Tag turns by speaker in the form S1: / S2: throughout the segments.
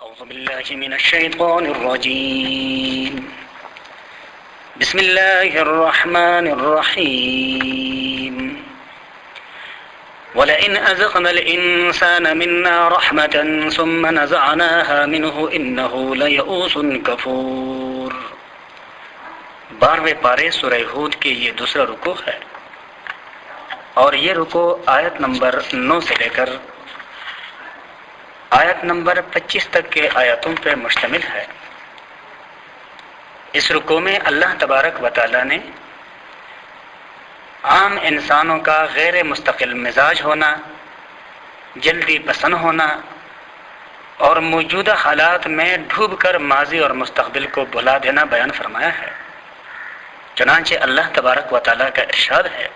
S1: أعوذ بالله من الشيطان الرجيم بسم الله الرحمن الرحيم ولئن أذقنا الإنسان منا رحمة ثم نزعناها منه إنه ليئوس كفور 12ویں پارے سورہ ہود کے یہ دوسرا رکوع ہے اور یہ رکوع آیت نمبر 9 سے لے کر آیت نمبر 25 تک کے آیاتوں پر مشتمل ہے۔ اس رکوع میں اللہ تبارک و تعالی نے عام انسانوں کا غیر مستقل مزاج ہونا، جلدی پسند ہونا اور موجودہ حالات میں ڈوب کر ماضی اور مستقبل کو بھلا دینا بیان فرمایا ہے۔ چنانچہ اللہ تبارک و تعالی کا ارشاد ہے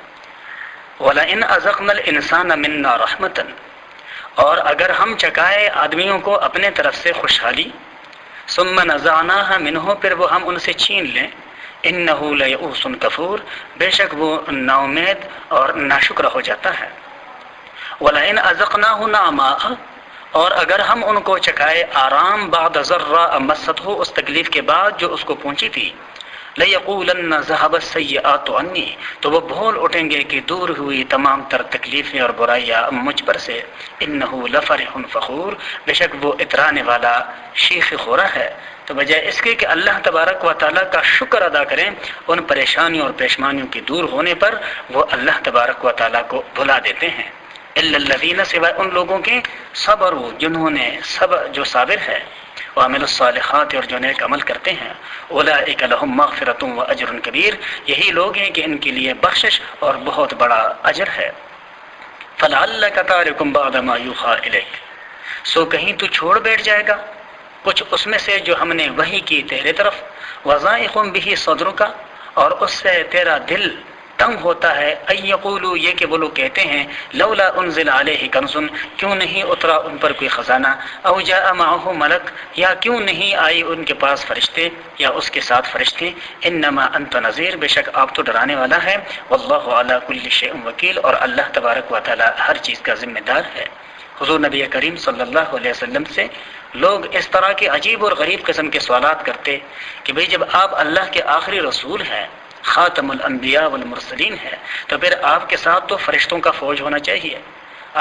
S1: وَلَئِنْ أَذَقْنَا الْإِنسَانَ مِنَّا رَحْمَةً، اور اگر ہم چکائے آدمیوں کو اپنے طرف سے خوشحالی، ثم نزعناها منہ، پھر وہ ہم ان سے چھین لیں، انہ لیئوس کفور، بے شک وہ نا امید اور ناشکر ہو جاتا ہے۔ ولئن اذقناہ نعماء، اور اگر ہم ان کو چکائے آرام بعد ضراء مستہ، اس تکلیف کے بعد جو اس کو پہنچی تھی، لَيَقُولَنَّ ذَهَبَ السَّيِّئَاتُ عَنِّي، تو وہ بھول اٹھیں گے کہ دور ہوئی تمام تر تکلیفیں اور برائیاں مجھ پر سے، اِنَّهُ لَفَرِحٌ فَخُورٌ، بے شک وہ اترانے والا شیخ خورہ ہے۔ تو بجائے اس کے کہ اللہ تبارک و تعالیٰ کا شکر ادا کریں ان پریشانیوں اور پیشمانیوں کے دور ہونے پر، وہ اللہ تبارک و تعالیٰ کو بھلا دیتے ہیں۔ إِلَّا الَّذِينَ، سوائے ان لوگوں کے صبروا، جنہوں نے جو صابر ہے، وعملوا الصالحات، اور جو نیک عمل کرتے ہیں، اولئک لہم مغفرۃ واجر کبیر، یہی لوگ ہیں کہ ان کے لیے بخشش اور بہت بڑا اجر ہے۔ فلعلک تارک بعض ما یوحی الیک، سو کہیں تو چھوڑ بیٹھ جائے گا کچھ اس میں سے جو ہم نے وحی کی تیرے طرف، وضائق بہ صدرک، اور اس سے تیرا دل تنگ ہوتا ہے، ان یقولوا، یہ کہ وہ لوگ کہتے ہیں، لولا انزل علیہ کنز، کیوں نہیں اترا ان پر کوئی خزانہ، او جاء معہ ملک، یا کیوں نہیں آئی ان کے پاس فرشتے یا اس کے ساتھ فرشتے، انما انت نذیر، بے شک آپ تو ڈرانے والا ہے، واللہ علی کل شیء وکیل، اور اللہ تبارک و تعالی ہر چیز کا ذمہ دار ہے۔ حضور نبی کریم صلی اللہ علیہ وسلم سے لوگ اس طرح کے عجیب اور غریب قسم کے سوالات کرتے کہ بھئی جب آپ اللہ کے آخری رسول ہیں، خاتم الانبیاء والمرسلین ہے، تو پھر آپ کے ساتھ تو فرشتوں کا فوج ہونا چاہیے،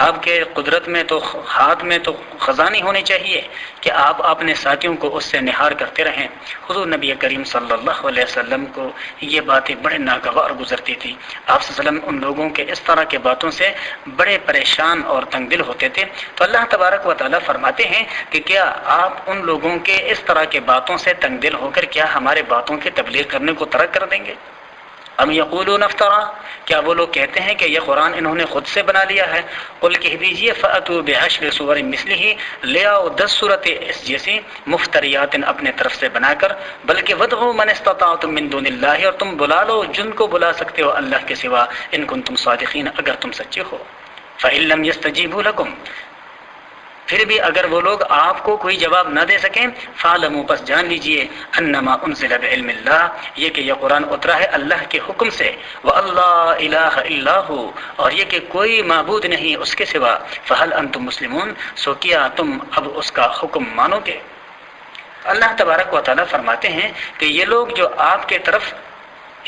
S1: آپ کے قدرت میں تو ہاتھ میں تو خزانے ہونے چاہیے کہ آپ اپنے ساتھیوں کو اس سے نہار کرتے رہیں۔ حضور نبی کریم صلی اللہ علیہ وسلم کو یہ باتیں بڑے ناگوار گزرتی تھی۔ آپ صلی اللہ علیہ وسلم ان لوگوں کے اس طرح کے باتوں سے بڑے پریشان اور تنگ دل ہوتے تھے۔ تو اللہ تبارک و تعالیٰ فرماتے ہیں کہ کیا آپ ان لوگوں کے اس طرح کے باتوں سے تنگ دل ہو کر کیا ہمارے باتوں کی تبلیغ کرنے کو ترک کر دیں گے؟ ام یقولون افترا، کیا وہ لوگ کہتے ہیں کہ یہ قرآن انہوں نے خود سے بنا لیا ہے؟ قل کہہ دیجیے فأتوا بعشر سور مثلہ، لے آؤ 10 صورتیں اس جیسی، مفتریات اپنے طرف سے بنا کر، بلکہ ودعوا من استطعتم من دون اللہ، اور تم بلا لو جن کو بلا سکتے ہو اللہ کے سوا، ان کنتم صادقین، اگر تم سچے ہو۔ فإن لم يستجیبوا لکم، پھر بھی اگر وہ لوگ آپ کو کوئی جواب نہ دے سکیں، فَاعْلَمُوا، پس جان لیجئے، انما انزل بعلم اللہ، یہ کہ یہ قرآن اترا ہے اللہ کے حکم سے، وَاللَّهُ إِلَٰهَ إِلَّا هُوَ، اور یہ کہ کوئی معبود نہیں اس کے سوا، فَهَلْ أَنْتُمْ مُسْلِمُونَ، سو کیا تم اب اس کا حکم مانو گے؟ اللہ تبارک و تعالیٰ فرماتے ہیں کہ یہ لوگ جو آپ کے طرف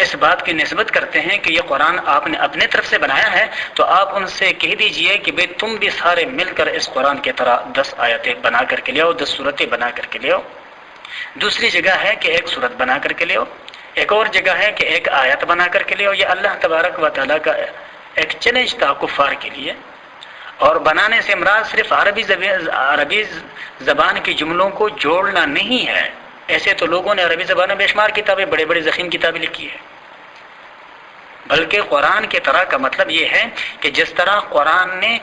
S1: اس بات کی نسبت کرتے ہیں کہ یہ قرآن آپ نے اپنے طرف سے بنایا ہے، تو آپ ان سے کہہ دیجئے کہ بھئی تم بھی سارے مل کر اس قرآن کی طرح 10 آیتیں بنا کر کے لے آؤ، 10 صورتیں بنا کر کے لے آؤ۔ دوسری جگہ ہے کہ ایک صورت بنا کر کے لے آؤ، ایک اور جگہ ہے کہ ایک آیت بنا کر کے لے آؤ۔ یہ اللہ تبارک و تعالیٰ کا ایک چیلنج تھا کفار کے لیے، اور بنانے سے مراد صرف عربی زبان کی جملوں کو جوڑنا نہیں ہے، ایسے تو لوگوں نے عربی زبان میں بے شمار کتابیں، بڑے بڑے ضخیم کتابیں لکھی ہیں، بلکہ قرآن کی طرح کا مطلب یہ ہے کہ جس طرح قرآن نے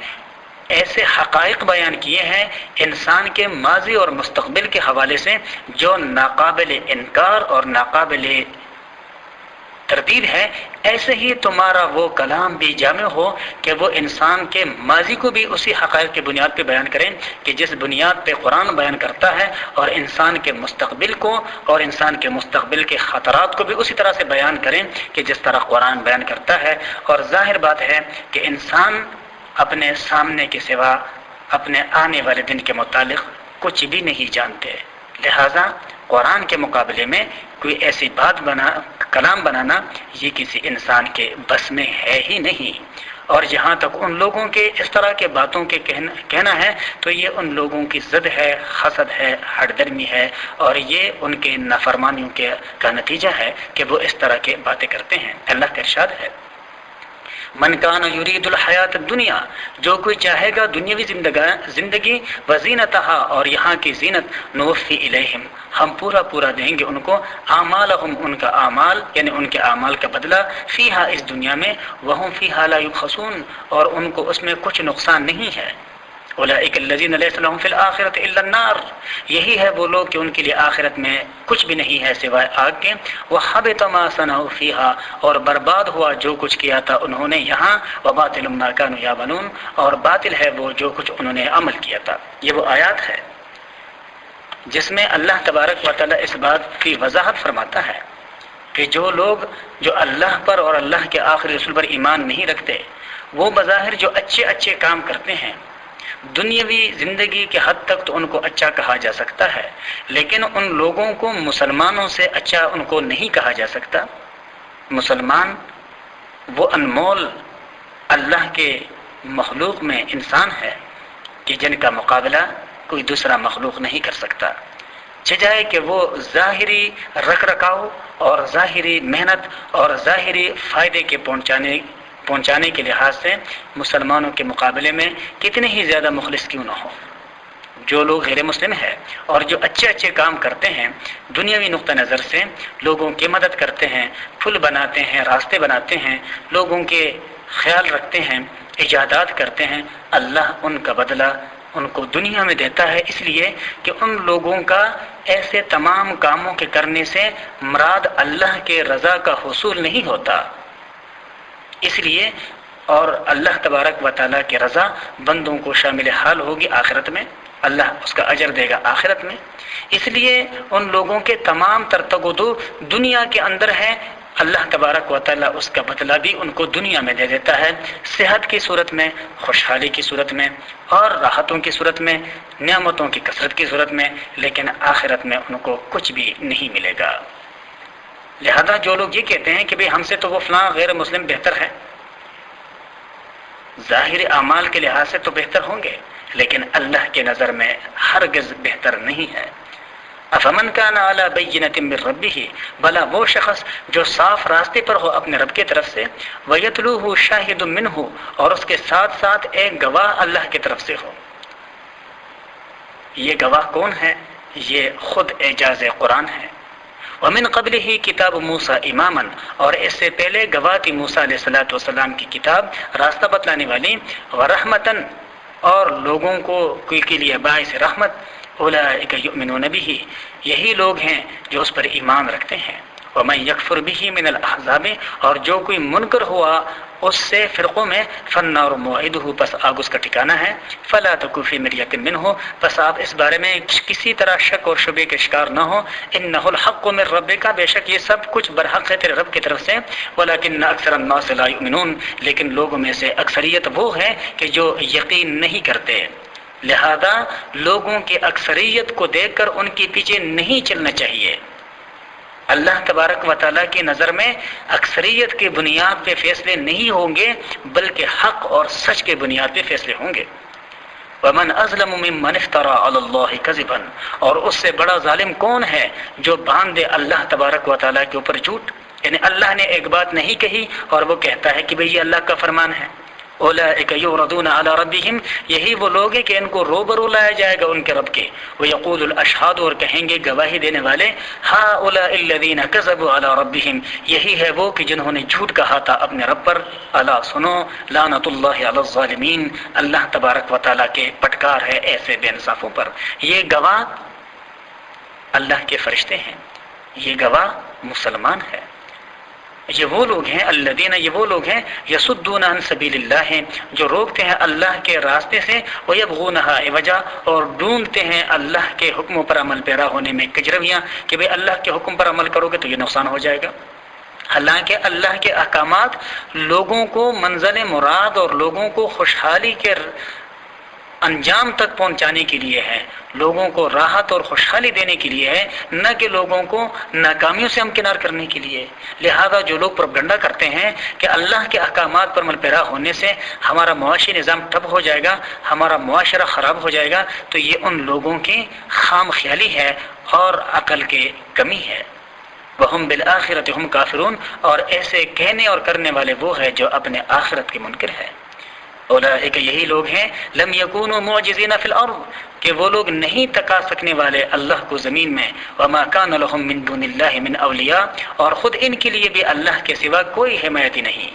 S1: ایسے حقائق بیان کیے ہیں انسان کے ماضی اور مستقبل کے حوالے سے جو ناقابل انکار اور ناقابل تردید ہے، ایسے ہی تمہارا وہ کلام بھی جامع ہو کہ وہ انسان کے ماضی کو بھی اسی حقائق کی بنیاد پہ بیان کریں کہ جس بنیاد پہ قرآن بیان کرتا ہے، اور انسان کے مستقبل کو اور انسان کے مستقبل کے خطرات کو بھی اسی طرح سے بیان کریں کہ جس طرح قرآن بیان کرتا ہے۔ اور ظاہر بات ہے کہ انسان اپنے سامنے کے سوا اپنے آنے والے دن کے متعلق کچھ بھی نہیں جانتے۔ لہذا قرآن کے مقابلے میں کوئی ایسی کلام بنانا یہ کسی انسان کے بس میں ہے ہی نہیں۔ اور جہاں تک ان لوگوں کے اس طرح کے باتوں کے کہنا ہے تو یہ ان لوگوں کی ضد ہے، حسد ہے، ہٹ درمی ہے، اور یہ ان کے نافرمانیوں کا نتیجہ ہے کہ وہ اس طرح کے باتیں کرتے ہیں۔ اللہ کا ارشاد ہے، من کان یرید الحیات الدنیا، جو کوئی چاہے گا دنیاوی زندگی، وزینتہا، اور یہاں کی زینت، نوفی الیہم، ہم پورا دیں گے ان کو، اعمالہم، ان کا اعمال یعنی ان کے اعمال کا بدلہ، فیہا، اس دنیا میں، وہم فیہا لا یبخسون، اور ان کو اس میں کچھ نقصان نہیں ہے۔ اولئک الذین لیس لہم فی الآخرۃ الا النار، یہی ہے وہ لوگ کہ ان کے لیے آخرت میں کچھ بھی نہیں ہے سوائے آگ کے۔ وحبط ما صنعوا فیہا، اور برباد ہوا جو کچھ کیا تھا انہوں نے یہاں، وباطل ما کانوا یعملون، اور باطل ہے وہ جو کچھ انہوں نے عمل کیا تھا۔ یہ وہ آیات ہے جس میں اللہ تبارک و تعالی اس بات کی وضاحت فرماتا ہے کہ جو لوگ جو اللہ پر اور اللہ کے آخری رسول پر ایمان نہیں رکھتے، وہ بظاہر جو اچھے کام کرتے ہیں، دنیاوی زندگی کے حد تک تو ان کو اچھا کہا جا سکتا ہے، لیکن ان لوگوں کو مسلمانوں سے اچھا ان کو نہیں کہا جا سکتا۔ مسلمان وہ انمول اللہ کے مخلوق میں انسان ہے کہ جن کا مقابلہ کوئی دوسرا مخلوق نہیں کر سکتا، چاہے کہ وہ ظاہری رکھ رکھاؤ اور ظاہری محنت اور ظاہری فائدے کے پہنچانے کے لحاظ سے مسلمانوں کے مقابلے میں کتنے ہی زیادہ مخلص کیوں نہ ہو۔ جو لوگ غیر مسلم ہیں اور جو اچھے کام کرتے ہیں، دنیاوی نقطہ نظر سے لوگوں کی مدد کرتے ہیں، پل بناتے ہیں، راستے بناتے ہیں، لوگوں کے خیال رکھتے ہیں، ایجادات کرتے ہیں، اللہ ان کا بدلہ ان کو دنیا میں دیتا ہے، اس لیے کہ ان لوگوں کا ایسے تمام کاموں کے کرنے سے مراد اللہ کے رضا کا حصول نہیں ہوتا، اس لیے اور اللہ تبارک و تعالیٰ کی رضا بندوں کو شامل حال ہوگی آخرت میں، اللہ اس کا اجر دے گا آخرت میں، اس لیے ان لوگوں کے تمام ترتگدو دنیا کے اندر ہے، اللہ تبارک و تعالیٰ اس کا بدلہ بھی ان کو دنیا میں دے دیتا ہے، صحت کی صورت میں، خوشحالی کی صورت میں، اور راحتوں کی صورت میں، نعمتوں کی کثرت کی صورت میں، لیکن آخرت میں ان کو کچھ بھی نہیں ملے گا۔ لہذا جو لوگ یہ کہتے ہیں کہ بھئی ہم سے تو وہ فلاں غیر مسلم بہتر ہے، ظاہری اعمال کے لحاظ سے تو بہتر ہوں گے، لیکن اللہ کے نظر میں ہرگز بہتر نہیں ہے۔ افمن کان علی بینۃ من ربہ، بلا وہ شخص جو صاف راستے پر ہو اپنے رب کی طرف سے، ویتلوہ شاہد منہ، اور اس کے ساتھ ساتھ ایک گواہ اللہ کی طرف سے ہو۔ یہ گواہ کون ہے؟ یہ خود اعجاز قرآن ہے۔ ومن قبلہ کتاب موسیٰ اماما، اور اس سے پہلے گواہ تھی موسیٰ علیہ السلام کی کتاب راستہ بتلانے والی، ورحمتاً، اور لوگوں کو کے لیے باعث رحمت، اولئک یؤمنون بہ، یہی لوگ ہیں جو اس پر ایمان رکھتے ہیں۔ ومن یکفر بہ من الاحزاب، اور جو کوئی منکر ہوا اس سے فرقوں میں، فالنار موعدہ، پس آگ اس کا ٹھکانہ ہے، فلا تک فی مریۃ منہ، پس آپ اس بارے میں کسی طرح شک اور شبے کے شکار نہ ہو، انہ الحق من ربک، بے شک یہ سب کچھ برحق ہے تیرے رب کی طرف سے، ولکن اکثر الناس لا یؤمنون، لیکن لوگوں میں سے اکثریت وہ ہے کہ جو یقین نہیں کرتے، لہذا لوگوں کی اکثریت کو دیکھ کر ان کے پیچھے نہیں چلنا چاہیے۔ اللہ تبارک و تعالیٰ کی نظر میں اکثریت کی بنیاد پہ فیصلے نہیں ہوں گے، بلکہ حق اور سچ کے بنیاد پہ فیصلے ہوں گے۔ ومن اظلم ممن افترى علی اللہ کذبا، اور اس سے بڑا ظالم کون ہے جو باندھ دے اللہ تبارک و تعالیٰ کے اوپر جھوٹ، یعنی اللہ نے ایک بات نہیں کہی اور وہ کہتا ہے کہ بھئی یہ اللہ کا فرمان ہے۔ اولئک یعرضون علی ربہم، یہی وہ لوگ ہیں کہ ان کو روبرو لایا جائے گا ان کے رب کے، ویقول الاشہاد، اور کہیں گے گواہی دینے والے، ہؤلاء الذین کذبوا علی ربہم، یہی ہے وہ کہ جنہوں نے جھوٹ کہا تھا اپنے رب پر، الا سنو لعنت اللہ علی الظالمین، اللہ تبارک و تعالیٰ کے پٹکار ہے ایسے بے انصافوں پر۔ یہ گواہ اللہ کے فرشتے ہیں، یہ گواہ مسلمان ہے، یہ وہ لوگ ہیں، الذین، یہ وہ لوگ ہیں، یصدون عن سبیل اللہ، جو روکتے ہیں اللہ کے راستے سے، ویبغونہا عوجا، اور ڈھونڈتے ہیں اللہ کے حکموں پر عمل پیرا ہونے میں کجرویاں، کہ بھئی اللہ کے حکم پر عمل کرو گے تو یہ نقصان ہو جائے گا۔ حالانکہ اللہ کے احکامات لوگوں کو منزل مراد اور لوگوں کو خوشحالی کے انجام تک پہنچانے کے لیے ہے، لوگوں کو راحت اور خوشحالی دینے کے لیے ہے، نہ کہ لوگوں کو ناکامیوں سے ہمکنار کرنے کے لیے۔ لہذا جو لوگ پروپیگنڈا کرتے ہیں کہ اللہ کے احکامات پر عمل پیرا ہونے سے ہمارا معاشی نظام ٹھپ ہو جائے گا، ہمارا معاشرہ خراب ہو جائے گا، تو یہ ان لوگوں کی خام خیالی ہے اور عقل کی کمی ہے۔ وَهُمْ بِالْآخِرَةِ هُمْ کافرون، اور ایسے کہنے اور کرنے والے وہ ہے جو اپنے آخرت کے منکر ہے۔ اولئک، یہی لوگ ہیں، لم یکونوا معجزین فی الارض، کہ وہ لوگ نہیں تکا سکنے والے اللہ کو زمین میں، وما کان لهم من دون اللہ من اولیاء، اور خود ان کے لیے بھی اللہ کے سوا کوئی حمایتی نہیں۔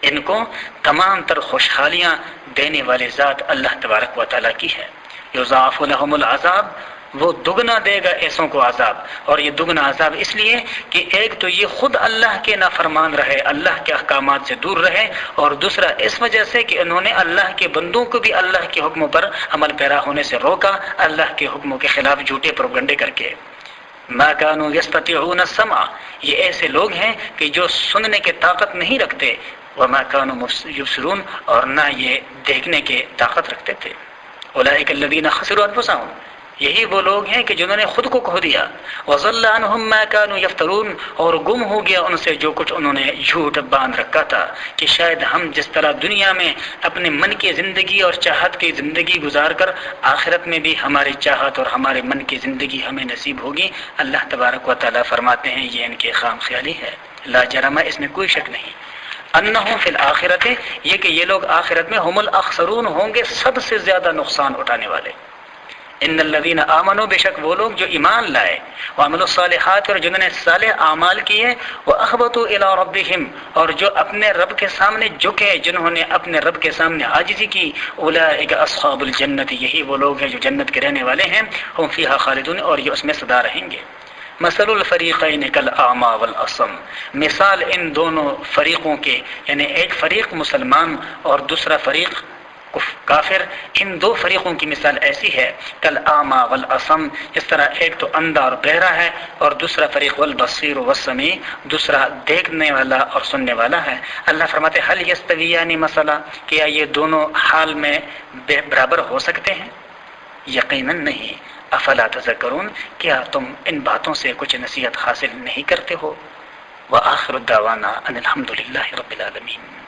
S1: ان کو تمام تر خوشحالیاں دینے والے ذات اللہ تبارک و تعالیٰ کی ہے۔ یضاعف لهم العذاب، وہ دگنا دے گا ایسوں کو عذاب، اور یہ دگنا عذاب اس لیے کہ ایک تو یہ خود اللہ کے نافرمان رہے، اللہ کے احکامات سے دور رہے، اور دوسرا اس وجہ سے کہ انہوں نے اللہ کے بندوں کو بھی اللہ کے حکموں پر عمل پیرا ہونے سے روکا، اللہ کے حکموں کے خلاف جھوٹے پروپیگنڈے کر کے۔ ما كانوا يستطيعون السمع، یہ ایسے لوگ ہیں کہ جو سننے کی طاقت نہیں رکھتے، وما كانوا يبصرون، اور نہ یہ دیکھنے کی طاقت رکھتے تھے۔ اولئک الذین خسروا انفسهم، یہی وہ لوگ ہیں کہ جنہوں نے خود کو کھو دیا۔ وضل عنہم ما كانوا یفترون، اور گم ہو گیا ان سے جو کچھ انہوں نے جھوٹ باندھ رکھا تھا کہ شاید ہم جس طرح دنیا میں اپنے من کی زندگی اور چاہت کی زندگی گزار کر آخرت میں بھی ہماری چاہت اور ہمارے من کی زندگی ہمیں نصیب ہوگی۔ اللہ تبارک و تعالیٰ فرماتے ہیں یہ ان کی خام خیالی ہے، لا جرم، اس میں کوئی شک نہیں، انہم فی الآخرۃ، یہ کہ یہ لوگ آخرت میں ہم الاخسرون ہوں گے سب سے زیادہ نقصان اٹھانے والے۔ ان الذین آمنوا، بے شک وہ لوگ جو ایمان لائے، وعملوا الصالحات، اور جنہوں نے صالح اعمال کیے، واخبتوا الی ربہم، اور جو اپنے رب کے سامنے جھکے، جنہوں نے اپنے رب کے سامنے عاجزی کی، اولئک اصحاب الجنت، یہی وہ لوگ ہیں جو جنت کے رہنے والے ہیں، ہم فیہا خالدون، اور یہ اس میں سدا رہیں گے۔ مثل الفریقین کالاعمی والاصم، مثال ان دونوں فریقوں کے، یعنی ایک فریق مسلمان اور دوسرا فریق کافر، ان دو فریقوں کی مثال ایسی ہے، کالاعمی والاصم، اس طرح ایک تو اندھا اور بہرا ہے، اور دوسرا فریق والبصیر والسمیع، دوسرا دیکھنے والا اور سننے والا ہے۔ اللہ فرماتے ہیں هل یستویان مثلا، کیا یہ دونوں حال میں برابر ہو سکتے ہیں؟ یقیناً نہیں۔ افلا تذکرون، کیا تم ان باتوں سے کچھ نصیحت حاصل نہیں کرتے ہو؟ وآخر الدعوانا ان الحمد للہ رب العالمین۔